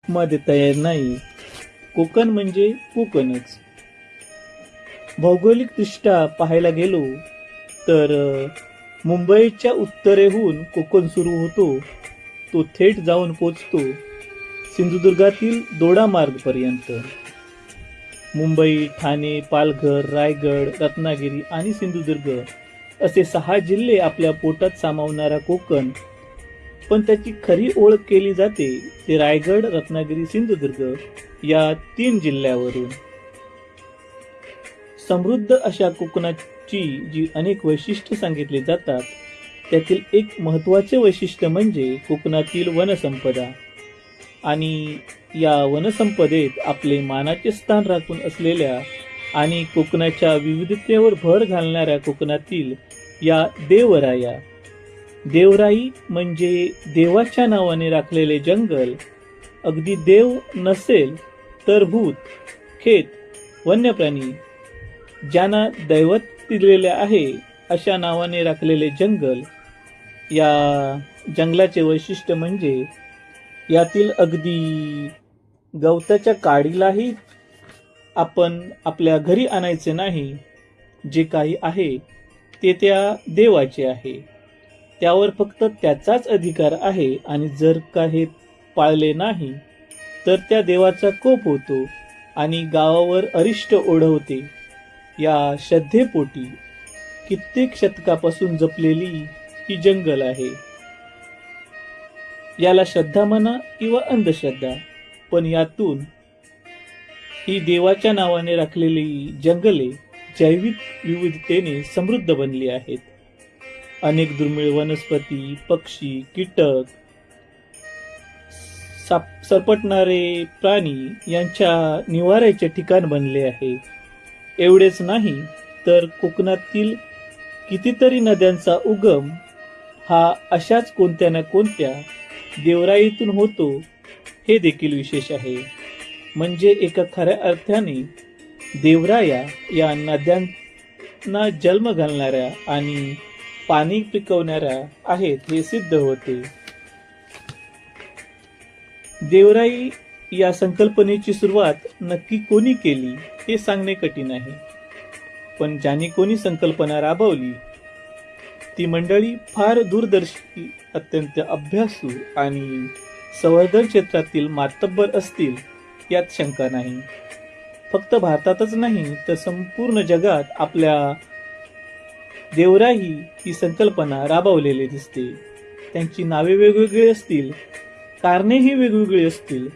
मध्ये तयार नाही. कोकण म्हणजे कोकणच. भौगोलिकदृष्ट्या पाहायला गेलो तर मुंबईच्या उत्तरेहून कोकण सुरू होतो. तो थेट जाऊन पोचतो सिंधुदुर्गातील दोडामार्गपर्यंत. मुंबई, ठाणे, पालघर, रायगड, रत्नागिरी आणि सिंधुदुर्ग असे 6 जिल्हे आपल्या पोटात सामावणारा कोकण, पण त्याची खरी ओळख केली जाते ते रायगड, रत्नागिरी, सिंधुदुर्ग या 3 जिल्ह्यावरून. समृद्ध अशा कोकणाची जी अनेक वैशिष्ट्ये सांगितली जातात, त्यातील एक महत्त्वाचे वैशिष्ट्य म्हणजे कोकणातील वनसंपदा. आणि या वनसंपदेत आपले मानाचे स्थान राखून असलेल्या आणि कोकणाच्या विविधतेवर भर घालणाऱ्या कोकणातील या देवराया. देवराई म्हणजे देवाच्या नावाने राखलेले जंगल. अगदी देव नसेल तर भूत, खेत, वन्यप्राणी ज्यांना दैवत दिलेले आहे अशा नावाने राखलेले जंगल. या जंगलाचे वैशिष्ट्य म्हणजे यातील अगदी गवताच्या काडीलाही आपण आपल्या घरी आणायचे नाही. जे काही आहे ते त्या देवाचे आहे. त्यावर फक्त त्याचाच अधिकार आहे आणि जर का हे पाळले नाही तर त्या देवाचा कोप होतो आणि गावावर अरिष्ट ओढवते. या श्रद्धेपोटी कित्येक शतकापासून जपलेली ही जंगल आहे. याला श्रद्धा म्हणा किंवा अंधश्रद्धा, पण यातून ही देवाच्या नावाने राखलेली जंगले जैविक विविधतेने समृद्ध बनली आहेत. अनेक दुर्मिळ वनस्पती, पक्षी, कीटक, सरपटणारे प्राणी यांच्या निवाऱ्याचे ठिकाण बनले आहे. एवढेच नाही तर कोकणातील कितीतरी नद्यांचा उगम हा अशाच कोणत्या ना कोणत्या देवराईतून होतो, हे देखील विशेष आहे. म्हणजे एका खऱ्या अर्थाने देवराया या नद्यांना जन्म घालणाऱ्या आणि पाणी पिकवणाऱ्या आहेत हे सिद्ध होते. देवराई या संकल्पनेची सुरुवात नक्की कोणी केली हे सांगणे कठीण आहे, पण ज्यांनी कोणी संकल्पना राबवली ती मंडळी फार दूरदर्शी, अत्यंत अभ्यासू आणि संवर्धन क्षेत्रातील मातब्बर असतील यात शंका नाही. फक्त भारतातच नाही तर संपूर्ण जगात आपल्या देवराई ही संकल्पना राबवलेली दिसते. त्यांची नावे वेगवेगळी असतील, कारणेही वेगवेगळी असतील,